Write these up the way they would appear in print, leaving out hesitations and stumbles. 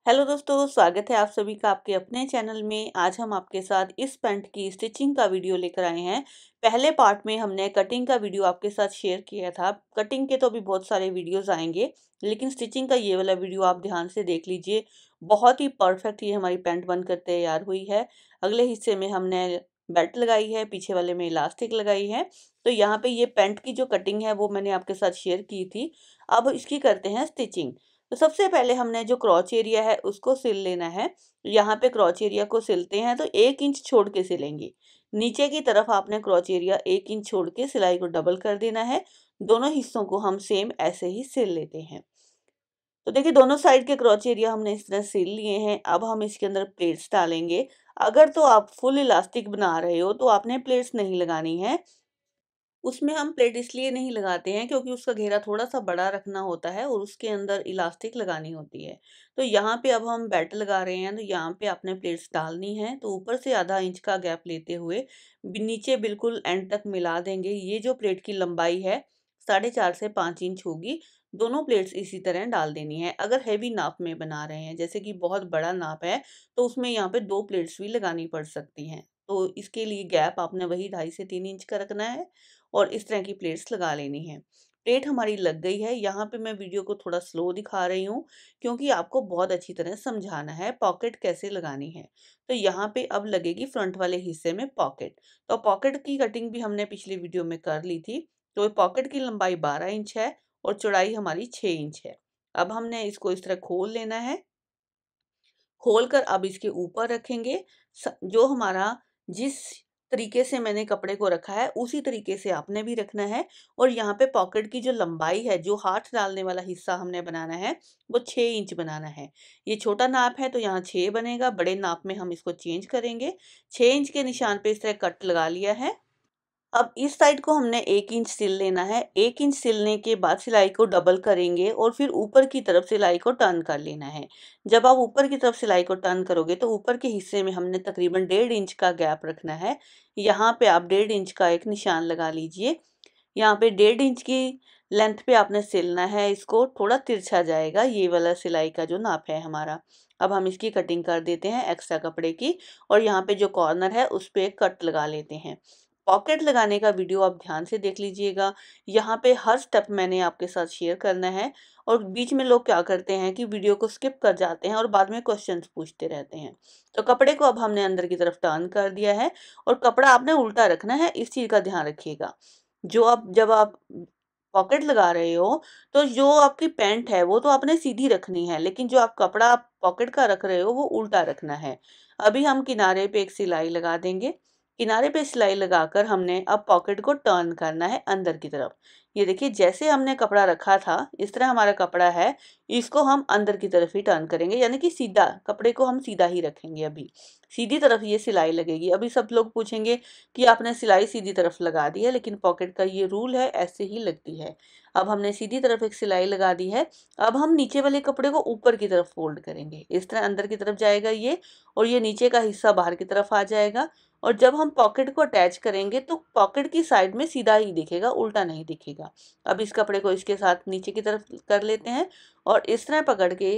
Hello दोस्तों, स्वागत है आप सभी का आपके अपने चैनल में। आज हम आपके साथ इस पैंट की स्टिचिंग का वीडियो लेकर आए हैं। पहले पार्ट में हमने कटिंग का वीडियो आपके साथ शेयर किया था। कटिंग के तो अभी बहुत सारे वीडियोस आएंगे, लेकिन स्टिचिंग का ये वाला वीडियो आप ध्यान से देख लीजिए। बहुत ही परफेक्ट ये हमारी पैंट बनकर तैयार हुई है। अगले हिस्से में हमने बेल्ट लगाई है, पीछे वाले में इलास्टिक लगाई है। तो यहाँ पे ये पैंट की जो कटिंग है वो मैंने आपके साथ शेयर की थी। अब इसकी करते हैं स्टिचिंग। तो सबसे पहले हमने जो क्रॉच एरिया है उसको सिल लेना है। यहाँ पे क्रॉच एरिया को सिलते हैं तो 1 इंच छोड़ के सिलेंगे। नीचे की तरफ आपने क्रॉच एरिया 1 इंच छोड़ के सिलाई को डबल कर देना है। दोनों हिस्सों को हम सेम ऐसे ही सिल लेते हैं। तो देखिए, दोनों साइड के क्रॉच एरिया हमने इस तरह सिल लिए हैं। अब हम इसके अंदर प्लेट्स डालेंगे। अगर तो आप फुल इलास्टिक बना रहे हो तो आपने प्लेट्स नहीं लगानी है। उसमें हम प्लेट इसलिए नहीं लगाते हैं क्योंकि उसका घेरा थोड़ा-सा बड़ा रखना होता है और उसके अंदर इलास्टिक लगानी होती है। तो यहाँ पे अब हम बेल्ट लगा रहे हैं, तो यहाँ पे आपने प्लेट्स डालनी है। तो ऊपर से आधा इंच का गैप लेते हुए नीचे बिल्कुल एंड तक मिला देंगे। ये जो प्लेट की लंबाई है 4.5 से 5 इंच होगी। दोनों प्लेट्स इसी तरह डाल देनी है। अगर हैवी नाप में बना रहे हैं, जैसे कि बहुत बड़ा नाप है, तो उसमें यहाँ पे 2 प्लेट्स भी लगानी पड़ सकती हैं। तो इसके लिए गैप आपने वही 2.5 से 3 इंच का रखना है और इस तरह की प्लेट्स लगा लेनी है। प्लेट हमारी लग गई है। यहाँ पे मैं वीडियो को थोड़ा स्लो दिखा रही हूँ क्योंकि आपको बहुत अच्छी तरह समझाना है पॉकेट कैसे लगानी है। तो यहाँ पे अब लगेगी फ्रंट वाले हिस्से में पॉकेट। तो पॉकेट की कटिंग भी हमने पिछली वीडियो में कर ली थी। तो पॉकेट की लंबाई 12 इंच है और चौड़ाई हमारी 6 इंच है। अब हमने इसको इस तरह खोल लेना है। खोलकर अब इसके ऊपर रखेंगे। जो हमारा जिस तरीके से मैंने कपड़े को रखा है उसी तरीके से आपने भी रखना है। और यहाँ पे पॉकेट की जो लंबाई है, जो हाथ डालने वाला हिस्सा हमने बनाना है, वो 6 इंच बनाना है। ये छोटा नाप है तो यहाँ 6 बनेगा, बड़े नाप में हम इसको चेंज करेंगे। 6 इंच के निशान पे इस तरह कट लगा लिया है। अब इस साइड को हमने 1 इंच सिल लेना है। 1 इंच सिलने के बाद सिलाई को डबल करेंगे और फिर ऊपर की तरफ सिलाई को टर्न कर लेना है। जब आप ऊपर की तरफ सिलाई को टर्न करोगे तो ऊपर के हिस्से में हमने तकरीबन 1.5 इंच का गैप रखना है। यहाँ पे आप 1.5 इंच का एक निशान लगा लीजिए। यहाँ पे 1.5 इंच की लेंथ पे आपने सिलना है। इसको थोड़ा तिरछा जाएगा ये वाला सिलाई का जो नाप है हमारा। अब हम इसकी कटिंग कर देते हैं एक्स्ट्रा कपड़े की और यहाँ पे जो कॉर्नर है उस पे कट लगा लेते हैं। पॉकेट लगाने का वीडियो आप ध्यान से देख लीजिएगा। यहाँ पे हर स्टेप मैंने आपके साथ शेयर करना है। और बीच में लोग क्या करते हैं कि वीडियो को स्किप कर जाते हैं और बाद में क्वेश्चंस पूछते रहते हैं। तो कपड़े को अब हमने अंदर की तरफ टर्न कर दिया है और कपड़ा आपने उल्टा रखना है, इस चीज़ का ध्यान रखिएगा। जब आप पॉकेट लगा रहे हो तो जो आपकी पैंट है वो तो आपने सीधी रखनी है, लेकिन जो आप कपड़ा पॉकेट का रख रहे हो वो उल्टा रखना है। अभी हम किनारे पे एक सिलाई लगा देंगे। किनारे पे सिलाई लगाकर हमने अब पॉकेट को टर्न करना है अंदर की तरफ। ये देखिए, जैसे हमने कपड़ा रखा था इस तरह हमारा कपड़ा है। इसको हम अंदर की तरफ ही टर्न करेंगे, यानी कि सीधा कपड़े को हम सीधा ही रखेंगे। अभी सीधी तरफ ये सिलाई लगेगी। अभी सब लोग पूछेंगे कि आपने सिलाई सीधी तरफ लगा दी है, लेकिन पॉकेट का ये रूल है, ऐसे ही लगती है। अब हमने सीधी तरफ एक सिलाई लगा दी है। अब हम नीचे वाले कपड़े को ऊपर की तरफ फोल्ड करेंगे। इस तरह अंदर की तरफ जाएगा ये और ये नीचे का हिस्सा बाहर की तरफ आ जाएगा। और जब हम पॉकेट को अटैच करेंगे तो पॉकेट की साइड में सीधा ही दिखेगा, उल्टा नहीं दिखेगा। अब इस कपड़े को इसके साथ नीचे की तरफ कर लेते हैं और इस तरह पकड़ के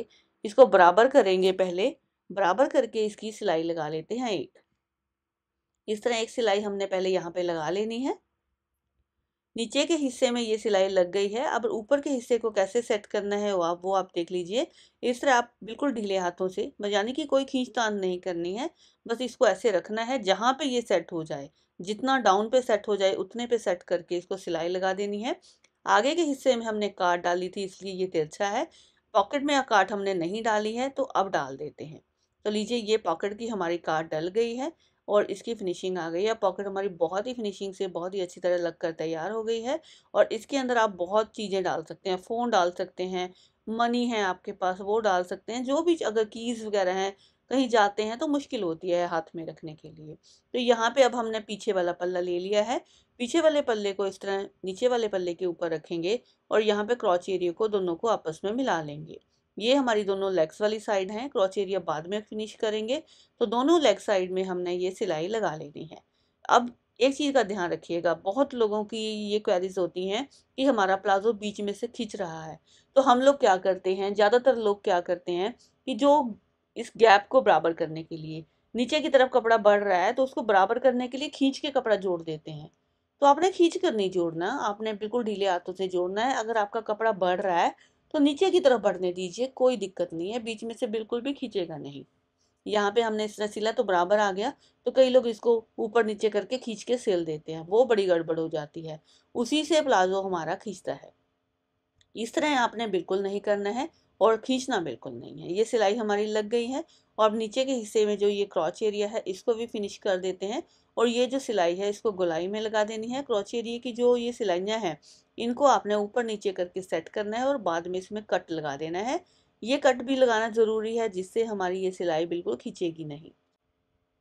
इसको बराबर करेंगे। पहले बराबर करके इसकी सिलाई लगा लेते हैं एक। इस तरह एक सिलाई हमने पहले यहाँ पे लगा लेनी है। नीचे के हिस्से में ये सिलाई लग गई है। अब ऊपर के हिस्से को कैसे सेट करना है वो आप देख लीजिए। इस तरह आप बिल्कुल ढीले हाथों से, यानी कि कोई खींचतान नहीं करनी है। बस इसको ऐसे रखना है जहाँ पे ये सेट हो जाए, जितना डाउन पे सेट हो जाए उतने पे सेट करके इसको सिलाई लगा देनी है। आगे के हिस्से में हमने काट डाली थी इसलिए ये तिरछा है। पॉकेट में काट हमने नहीं डाली है तो अब डाल देते हैं। तो लीजिए, ये पॉकेट की हमारी काट डल गई है और इसकी फिनिशिंग आ गई है। पॉकेट हमारी बहुत ही फिनिशिंग से बहुत ही अच्छी तरह लगकर तैयार हो गई है। और इसके अंदर आप बहुत चीज़ें डाल सकते हैं। फ़ोन डाल सकते हैं, मनी है आपके पास वो डाल सकते हैं, जो भी, अगर कीज़ वगैरह हैं, कहीं जाते हैं तो मुश्किल होती है हाथ में रखने के लिए। तो यहाँ पे अब हमने पीछे वाला पल्ला ले लिया है। पीछे वाले पल्ले को इस तरह नीचे वाले पल्ले के ऊपर रखेंगे और यहाँ पे क्रॉच एरिया को दोनों को आपस में मिला लेंगे। ये हमारी दोनों लेग्स वाली साइड है, क्रॉच एरिया बाद में फिनिश करेंगे। तो दोनों लेग साइड में हमने ये सिलाई लगा लेनी है। अब एक चीज़ का ध्यान रखिएगा, बहुत लोगों की ये क्वेरीज होती हैं कि हमारा प्लाजो बीच में से खिंच रहा है। तो हम लोग क्या करते हैं, ज़्यादातर लोग क्या करते हैं कि जो इस गैप को बराबर करने के लिए नीचे की तरफ कपड़ा बढ़ रहा है तो उसको बराबर करने के लिए खींच के कपड़ा जोड़ देते हैं। तो आपने खींच कर नहीं जोड़ना, आपने बिल्कुल ढीले हाथों से जोड़ना है। अगर आपका कपड़ा बढ़ रहा है तो नीचे की तरफ बढ़ने दीजिए, कोई दिक्कत नहीं है, बीच में से बिल्कुल भी खींचेगा नहीं। यहाँ पे हमने इस तरह सिला तो बराबर आ गया, तो कई लोग इसको ऊपर नीचे करके खींच के सिल देते हैं, वो बड़ी गड़बड़ हो जाती है, उसी से प्लाजो हमारा खींचता है। इस तरह आपने बिल्कुल नहीं करना है और खींचना बिल्कुल नहीं है। ये सिलाई हमारी लग गई है और अब नीचे के हिस्से में जो ये क्रॉच एरिया है इसको भी फिनिश कर देते हैं। और ये जो सिलाई है इसको गोलाई में लगा देनी है। क्रॉच एरिया की जो ये सिलाइयाँ हैं इनको आपने ऊपर नीचे करके सेट करना है और बाद में इसमें कट लगा देना है। ये कट भी लगाना ज़रूरी है जिससे हमारी ये सिलाई बिल्कुल खींचेगी नहीं।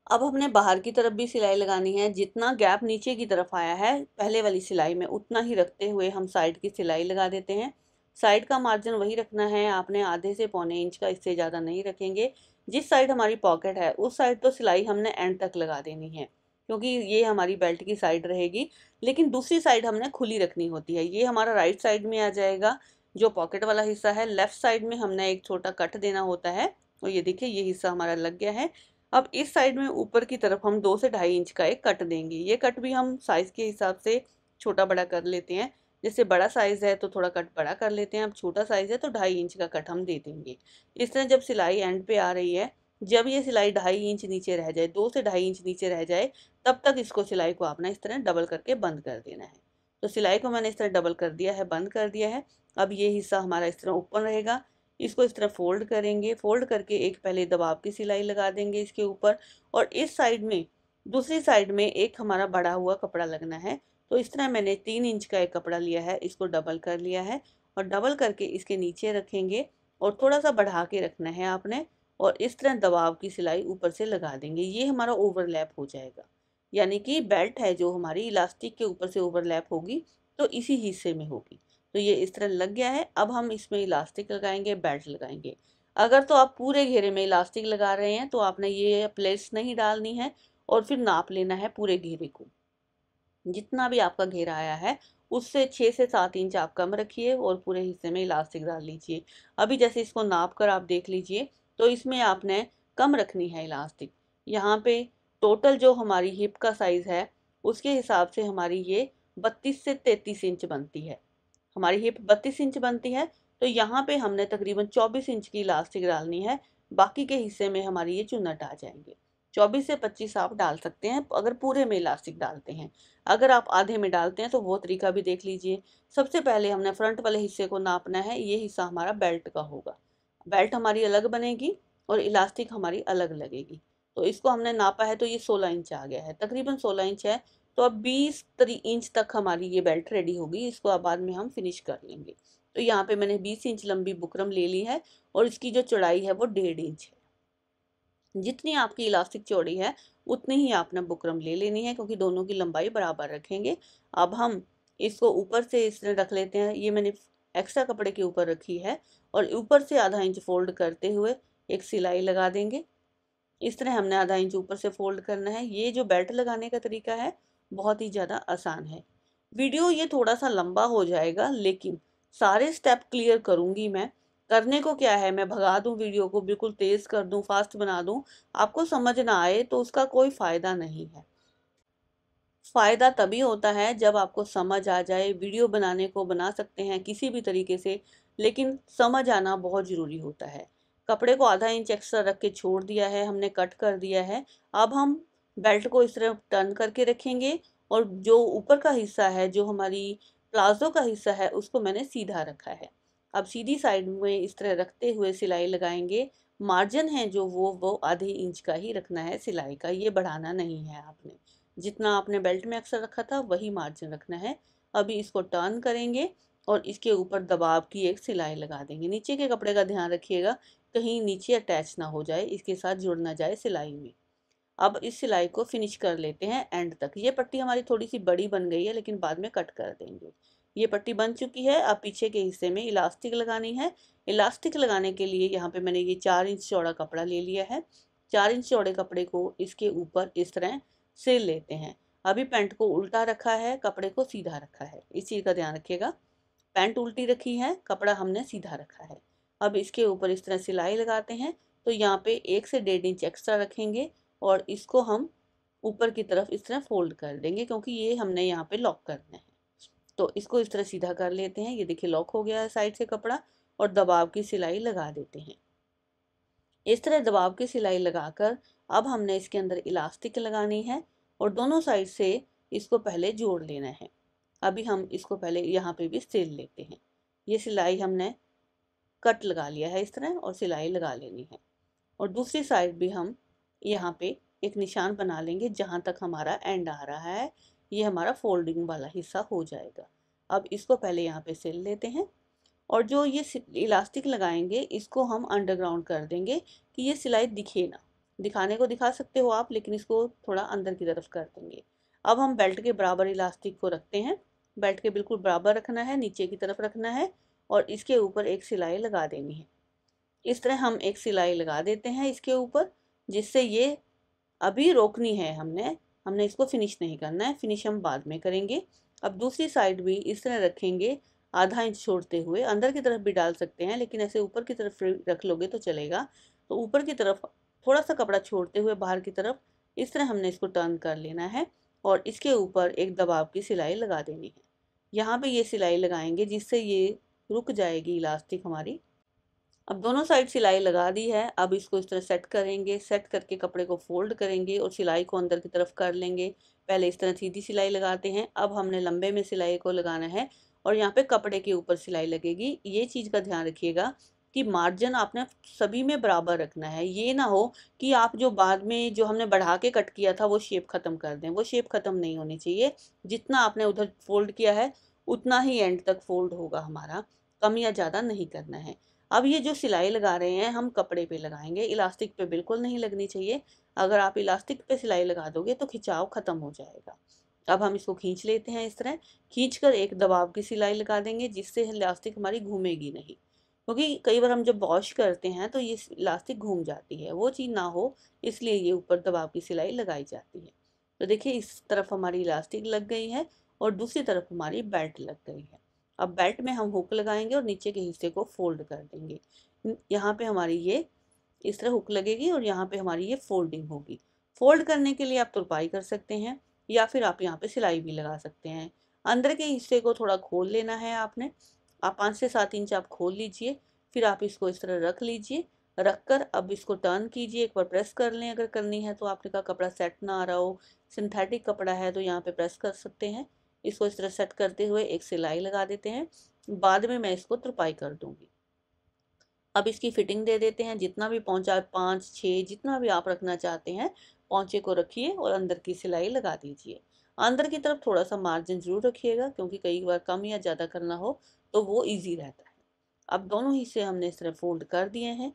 अब हमने बाहर की तरफ भी सिलाई लगानी है। जितना गैप नीचे की तरफ आया है पहले वाली सिलाई में उतना ही रखते हुए हम साइड की सिलाई लगा देते हैं। साइड का मार्जिन वही रखना है, आपने आधे से पौने इंच का, इससे ज़्यादा नहीं रखेंगे। जिस साइड हमारी पॉकेट है उस साइड तो सिलाई हमने एंड तक लगा देनी है, क्योंकि ये हमारी बेल्ट की साइड रहेगी। लेकिन दूसरी साइड हमने खुली रखनी होती है। ये हमारा राइट साइड में आ जाएगा जो पॉकेट वाला हिस्सा है। लेफ्ट साइड में हमने एक छोटा कट देना होता है और ये देखिए ये हिस्सा हमारा लग गया है। अब इस साइड में ऊपर की तरफ हम 2 से ढाई इंच का एक कट देंगे। ये कट भी हम साइज के हिसाब से छोटा बड़ा कर लेते हैं। जैसे बड़ा साइज है तो थोड़ा कट बड़ा कर लेते हैं, अब छोटा साइज है तो 2.5 इंच का कट हम दे देंगे। इस तरह जब सिलाई एंड पे आ रही है, जब ये सिलाई 2.5 इंच नीचे रह जाए, 2 से 2.5 इंच नीचे रह जाए, तब तक इसको सिलाई को आपने इस तरह डबल करके बंद कर देना है। तो सिलाई को मैंने इस तरह डबल कर दिया है, बंद कर दिया है। अब ये हिस्सा हमारा इस तरह ओपन रहेगा। इसको इस तरह फोल्ड करेंगे, फोल्ड करके एक पहले दबाव की सिलाई लगा देंगे इसके ऊपर और इस साइड में, दूसरी साइड में एक हमारा बढ़ा हुआ कपड़ा लगना है। तो इस तरह मैंने 3 इंच का एक कपड़ा लिया है, इसको डबल कर लिया है और डबल करके इसके नीचे रखेंगे और थोड़ा सा बढ़ा के रखना है आपने और इस तरह दबाव की सिलाई ऊपर से लगा देंगे। ये हमारा ओवरलैप हो जाएगा, यानी कि बेल्ट है जो हमारी इलास्टिक के ऊपर से ओवरलैप होगी तो इसी हिस्से में होगी। तो ये इस तरह लग गया है। अब हम इसमें इलास्टिक लगाएंगे, बेल्ट लगाएंगे। अगर तो आप पूरे घेरे में इलास्टिक लगा रहे हैं तो आपने ये प्लेट्स नहीं डालनी है और फिर नाप लेना है पूरे घेरे को। जितना भी आपका घेरा आया है उससे 6 से 7 इंच आप कम रखिए और पूरे हिस्से में इलास्टिक डाल लीजिए। अभी जैसे इसको नाप कर आप देख लीजिए तो इसमें आपने कम रखनी है इलास्टिक। यहाँ पे टोटल जो हमारी हिप का साइज़ है उसके हिसाब से हमारी ये 32 से 33 इंच बनती है। हमारी हिप 32 इंच बनती है तो यहाँ पे हमने तकरीबन 24 इंच की इलास्टिक डालनी है। बाकी के हिस्से में हमारी ये चुन्नट आ जाएंगे। 24 से 25 आप डाल सकते हैं अगर पूरे में इलास्टिक डालते हैं। अगर आप आधे में डालते हैं तो वो तरीका भी देख लीजिए। सबसे पहले हमने फ्रंट वाले हिस्से को नापना है, ये हिस्सा हमारा बेल्ट का होगा। बेल्ट हमारी अलग बनेगी और इलास्टिक हमारी अलग लगेगी। तो इसको हमने नापा है तो ये 16 इंच आ गया है, तकरीबन 16 इंच है। तो अब 20 इंच तक हमारी ये बेल्ट रेडी होगी। इसको अब बाद में हम फिनिश कर लेंगे। तो यहाँ पे मैंने 20 इंच लंबी बुकरम ले ली है और इसकी जो चौड़ाई है वो 1.5 इंच है। जितनी आपकी इलास्टिक चौड़ी है उतनी ही आपने बुकरम ले लेनी है, क्योंकि दोनों की लंबाई बराबर रखेंगे। अब हम इसको ऊपर से इस तरह रख लेते हैं। ये मैंने एक्स्ट्रा कपड़े के ऊपर रखी है और ऊपर से आधा इंच फोल्ड करते हुए एक सिलाई लगा देंगे। इस तरह हमने आधा इंच ऊपर से फोल्ड करना है। ये जो बेल्ट लगाने का तरीका है बहुत ही ज़्यादा आसान है। वीडियो ये थोड़ा सा लंबा हो जाएगा लेकिन सारे स्टेप क्लियर करूंगी मैं। करने को क्या है, मैं भगा दूं वीडियो को, बिल्कुल तेज कर दूं, फास्ट बना दूं, आपको समझ ना आए तो उसका कोई फायदा नहीं है। फायदा तभी होता है जब आपको समझ आ जाए। वीडियो बनाने को बना सकते हैं किसी भी तरीके से, लेकिन समझ आना बहुत ज़रूरी होता है। कपड़े को आधा इंच एक्स्ट्रा रख के छोड़ दिया है, हमने कट कर दिया है। अब हम बेल्ट को इस तरह टर्न करके रखेंगे और जो ऊपर का हिस्सा है, जो हमारी प्लाजो का हिस्सा है, उसको मैंने सीधा रखा है। अब सीधी साइड में इस तरह रखते हुए सिलाई लगाएंगे। मार्जिन है जो वो आधे इंच का ही रखना है सिलाई का, ये बढ़ाना नहीं है आपने। जितना आपने बेल्ट में अक्सर रखा था वही मार्जिन रखना है। अभी इसको टर्न करेंगे और इसके ऊपर दबाव की एक सिलाई लगा देंगे। नीचे के कपड़े का ध्यान रखिएगा कहीं नीचे अटैच ना हो जाए, इसके साथ जुड़ ना जाए सिलाई में। अब इस सिलाई को फिनिश कर लेते हैं एंड तक। ये पट्टी हमारी थोड़ी सी बड़ी बन गई है लेकिन बाद में कट कर देंगे। ये पट्टी बन चुकी है। अब पीछे के हिस्से में इलास्टिक लगानी है। इलास्टिक लगाने के लिए यहाँ पे मैंने ये 4 इंच चौड़ा कपड़ा ले लिया है। 4 इंच चौड़े कपड़े को इसके ऊपर इस तरह सिल लेते हैं। अभी पैंट को उल्टा रखा है, कपड़े को सीधा रखा है, इस चीज़ का ध्यान रखिएगा। पैंट उल्टी रखी है, कपड़ा हमने सीधा रखा है। अब इसके ऊपर इस तरह सिलाई लगाते हैं तो यहाँ पे 1 से 1.5 इंच एक्स्ट्रा रखेंगे और इसको हम ऊपर की तरफ इस तरह फोल्ड कर देंगे, क्योंकि ये हमने यहाँ पे लॉक करना है। तो इसको इस तरह सीधा कर लेते हैं। ये देखिए लॉक हो गया है साइड से कपड़ा, और दबाव की सिलाई लगा देते हैं। इस तरह दबाव की सिलाई लगाकर अब हमने इसके अंदर इलास्टिक लगानी है और दोनों साइड से इसको पहले जोड़ लेना है। अभी हम इसको पहले यहाँ पे भी सिल लेते हैं। ये सिलाई हमने कट लगा लिया है इस तरह, और सिलाई लगा लेनी है। और दूसरी साइड भी हम यहाँ पे एक निशान बना लेंगे जहाँ तक हमारा एंड आ रहा है। ये हमारा फोल्डिंग वाला हिस्सा हो जाएगा। अब इसको पहले यहाँ पे सिल लेते हैं, और जो ये इलास्टिक लगाएंगे इसको हम अंडरग्राउंड कर देंगे कि ये सिलाई दिखे ना। दिखाने को दिखा सकते हो आप, लेकिन इसको थोड़ा अंदर की तरफ कर देंगे। अब हम बेल्ट के बराबर इलास्टिक को रखते हैं। बेल्ट के बिल्कुल बराबर रखना है, नीचे की तरफ रखना है, और इसके ऊपर एक सिलाई लगा देनी है। इस तरह हम एक सिलाई लगा देते हैं इसके ऊपर, जिससे ये अभी रोकनी है हमने इसको फिनिश नहीं करना है, फिनिश हम बाद में करेंगे। अब दूसरी साइड भी इस तरह रखेंगे, आधा इंच छोड़ते हुए। अंदर की तरफ भी डाल सकते हैं, लेकिन ऐसे ऊपर की तरफ रख लोगे तो चलेगा। तो ऊपर की तरफ थोड़ा सा कपड़ा छोड़ते हुए बाहर की तरफ इस तरह हमने इसको टर्न कर लेना है, और इसके ऊपर एक दबाव की सिलाई लगा देनी है। यहाँ पे ये सिलाई लगाएंगे जिससे ये रुक जाएगी इलास्टिक हमारी। अब दोनों साइड सिलाई लगा दी है। अब इसको इस तरह सेट करेंगे। सेट करके कपड़े को फोल्ड करेंगे और सिलाई को अंदर की तरफ कर लेंगे। पहले इस तरह सीधी सिलाई लगाते हैं, अब हमने लंबे में सिलाई को लगाना है, और यहाँ पे कपड़े के ऊपर सिलाई लगेगी। ये चीज़ का ध्यान रखिएगा कि मार्जिन आपने सभी में बराबर रखना है। ये ना हो कि आप जो बाद में जो हमने बढ़ा के कट किया था वो शेप ख़त्म कर दें, वो शेप ख़त्म नहीं होनी चाहिए। जितना आपने उधर फोल्ड किया है उतना ही एंड तक फोल्ड होगा हमारा, कम या ज़्यादा नहीं करना है। अब ये जो सिलाई लगा रहे हैं हम कपड़े पे लगाएंगे, इलास्टिक पे बिल्कुल नहीं लगनी चाहिए। अगर आप इलास्टिक पे सिलाई लगा दोगे तो खिंचाव खत्म हो जाएगा। अब हम इसको खींच लेते हैं इस तरह, खींच कर एक दबाव की सिलाई लगा देंगे जिससे इलास्टिक हमारी घूमेगी नहीं, क्योंकि कई बार हम जब वॉश करते हैं तो ये इलास्टिक घूम जाती है, वो चीज़ ना हो इसलिए ये ऊपर दबाव की सिलाई लगाई जाती है। तो देखिए इस तरफ हमारी इलास्टिक लग गई है और दूसरी तरफ हमारी बेल्ट लग गई है। अब बेल्ट में हम हुक लगाएंगे और नीचे के हिस्से को फोल्ड कर देंगे। यहाँ पे हमारी ये इस तरह हुक लगेगी और यहाँ पे हमारी ये फोल्डिंग होगी। फोल्ड करने के लिए आप तुरपाई कर सकते हैं, या फिर आप यहाँ पे सिलाई भी लगा सकते हैं। अंदर के हिस्से को थोड़ा खोल लेना है आपने। आप 5 से 7 इंच आप खोल लीजिए, फिर आप इसको इस तरह रख लीजिए। रख कर अब इसको टर्न कीजिए, एक बार प्रेस कर लें अगर करनी है तो। आपने का कपड़ा सेट ना आ रहा हो, सिंथेटिक कपड़ा है तो यहाँ पे प्रेस कर सकते हैं। इसको इस तरह सेट करते हुए एक सिलाई लगा देते हैं। बाद में मैं इसको तुरपाई कर दूंगी। अब इसकी फिटिंग दे देते हैं। जितना भी पहुंचा 5 6 जितना भी आप रखना चाहते हैं पहुंचे को रखिए और अंदर की सिलाई लगा दीजिए। अंदर की तरफ थोड़ा सा मार्जिन जरूर रखिएगा, क्योंकि कई बार कम या ज़्यादा करना हो तो वो ईजी रहता है। अब दोनों हिस्से हमने इस तरह फोल्ड कर दिए हैं।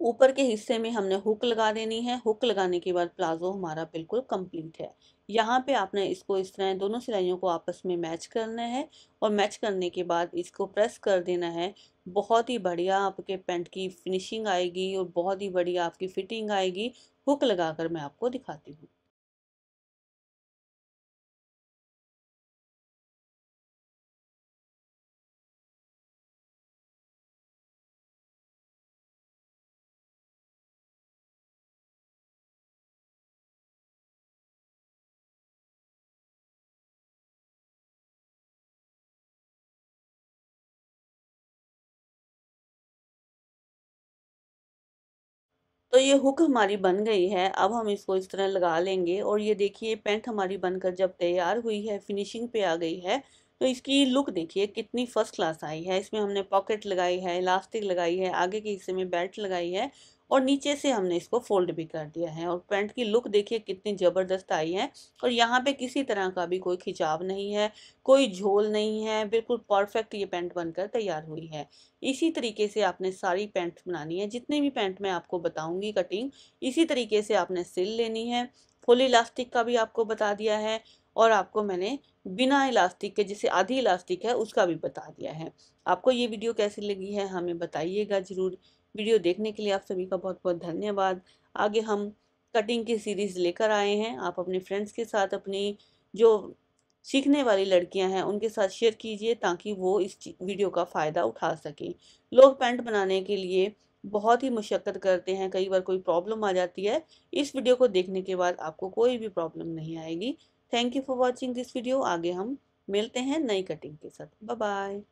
ऊपर के हिस्से में हमने हुक लगा देनी है। हुक लगाने के बाद प्लाजो हमारा बिल्कुल कंप्लीट है। यहाँ पे आपने इसको इस तरह दोनों सिलाइयों को आपस में मैच करना है, और मैच करने के बाद इसको प्रेस कर देना है। बहुत ही बढ़िया आपके पैंट की फिनिशिंग आएगी और बहुत ही बढ़िया आपकी फिटिंग आएगी। हुक लगाकर मैं आपको दिखाती हूँ। तो ये हुक हमारी बन गई है। अब हम इसको इस तरह लगा लेंगे, और ये देखिए पैंट हमारी बनकर जब तैयार हुई है, फिनिशिंग पे आ गई है, तो इसकी लुक देखिए कितनी फर्स्ट क्लास आई है। इसमें हमने पॉकेट लगाई है, इलास्टिक लगाई है, आगे के हिस्से में बेल्ट लगाई है, और नीचे से हमने इसको फोल्ड भी कर दिया है। और पैंट की लुक देखिए कितनी ज़बरदस्त आई है। और यहाँ पे किसी तरह का भी कोई खिंचाव नहीं है, कोई झोल नहीं है, बिल्कुल परफेक्ट ये पैंट बनकर तैयार हुई है। इसी तरीके से आपने सारी पैंट बनानी है। जितने भी पैंट मैं आपको बताऊंगी कटिंग, इसी तरीके से आपने सिल लेनी है। फुल इलास्टिक का भी आपको बता दिया है, और आपको मैंने बिना इलास्टिक के, जिसे आधी इलास्टिक है, उसका भी बता दिया है। आपको ये वीडियो कैसी लगी है हमें बताइएगा ज़रूर। वीडियो देखने के लिए आप सभी का बहुत बहुत धन्यवाद। आगे हम कटिंग की सीरीज़ लेकर आए हैं। आप अपने फ्रेंड्स के साथ, अपनी जो सीखने वाली लड़कियां हैं उनके साथ शेयर कीजिए, ताकि वो इस वीडियो का फ़ायदा उठा सकें। लोग पैंट बनाने के लिए बहुत ही मशक्कत करते हैं, कई बार कोई प्रॉब्लम आ जाती है। इस वीडियो को देखने के बाद आपको कोई भी प्रॉब्लम नहीं आएगी। Thank you for watching this video. आगे हम मिलते हैं नई कटिंग के साथ। Bye bye.